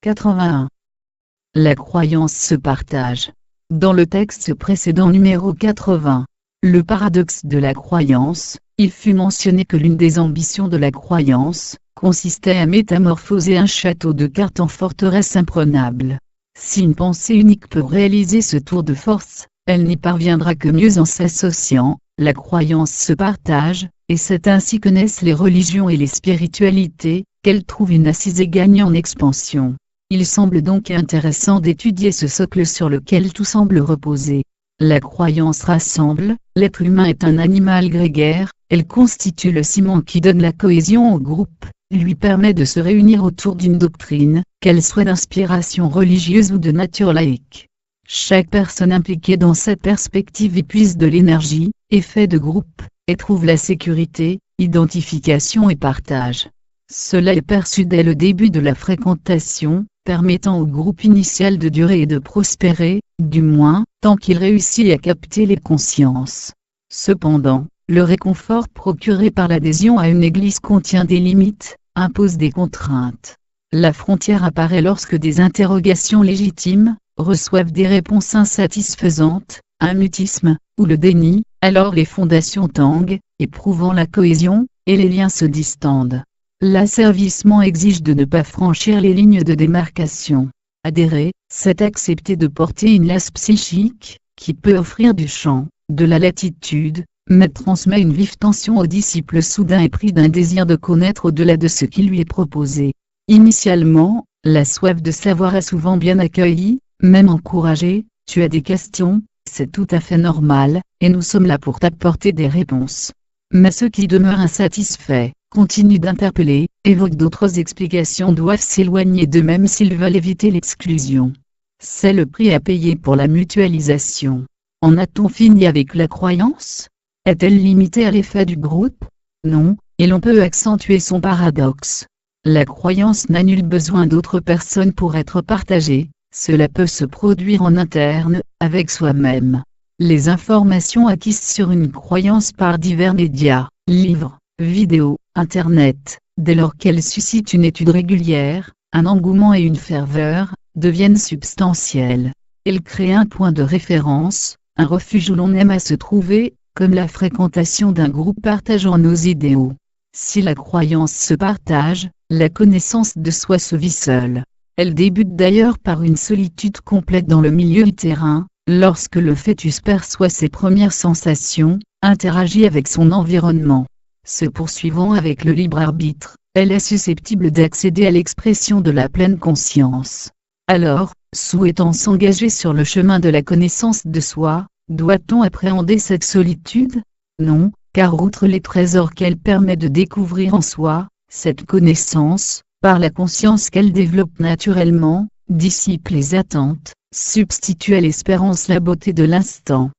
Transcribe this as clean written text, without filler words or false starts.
81. La croyance se partage. Dans le texte précédent numéro 80, le paradoxe de la croyance, il fut mentionné que l'une des ambitions de la croyance consistait à métamorphoser un château de cartes en forteresse imprenable. Si une pensée unique peut réaliser ce tour de force, elle n'y parviendra que mieux en s'associant. La croyance se partage, et c'est ainsi que naissent les religions et les spiritualités, qu'elles trouvent une assise et gagnent en expansion. Il semble donc intéressant d'étudier ce socle sur lequel tout semble reposer. La croyance rassemble, l'être humain est un animal grégaire, elle constitue le ciment qui donne la cohésion au groupe, lui permet de se réunir autour d'une doctrine, qu'elle soit d'inspiration religieuse ou de nature laïque. Chaque personne impliquée dans cette perspective y puise de l'énergie, effet de groupe, et trouve la sécurité, identification et partage. Cela est perçu dès le début de la fréquentation, permettant au groupe initial de durer et de prospérer, du moins, tant qu'il réussit à capter les consciences. Cependant, le réconfort procuré par l'adhésion à une église contient des limites, impose des contraintes. La frontière apparaît lorsque des interrogations légitimes reçoivent des réponses insatisfaisantes, un mutisme, ou le déni, alors les fondations tanguent, éprouvant la cohésion, et les liens se distendent. L'asservissement exige de ne pas franchir les lignes de démarcation. Adhérer, c'est accepter de porter une laisse psychique, qui peut offrir du champ, de la latitude, mais transmet une vive tension au disciple soudain épris d'un désir de connaître au-delà de ce qui lui est proposé. Initialement, la soif de savoir est souvent bien accueillie, même encouragée. Tu as des questions, c'est tout à fait normal, et nous sommes là pour t'apporter des réponses. Mais ceux qui demeurent insatisfaits, continuent d'interpeller, évoquent d'autres explications, doivent s'éloigner d'eux-mêmes s'ils veulent éviter l'exclusion. C'est le prix à payer pour la mutualisation. En a-t-on fini avec la croyance? Est-elle limitée à l'effet du groupe? Non, et l'on peut accentuer son paradoxe. La croyance n'a nul besoin d'autres personnes pour être partagée, cela peut se produire en interne, avec soi-même. Les informations acquises sur une croyance par divers médias, livres, vidéos, Internet, dès lors qu'elles suscitent une étude régulière, un engouement et une ferveur, deviennent substantielles. Elles créent un point de référence, un refuge où l'on aime à se trouver, comme la fréquentation d'un groupe partageant nos idéaux. Si la croyance se partage, la connaissance de soi se vit seule. Elle débute d'ailleurs par une solitude complète dans le milieu utérin, lorsque le fœtus perçoit ses premières sensations, interagit avec son environnement. Se poursuivant avec le libre arbitre, elle est susceptible d'accéder à l'expression de la pleine conscience. Alors, souhaitant s'engager sur le chemin de la connaissance de soi, doit-on appréhender cette solitude? Non, car outre les trésors qu'elle permet de découvrir en soi, cette connaissance, par la conscience qu'elle développe naturellement, dissipe les attentes, substitue à l'espérance la beauté de l'instant.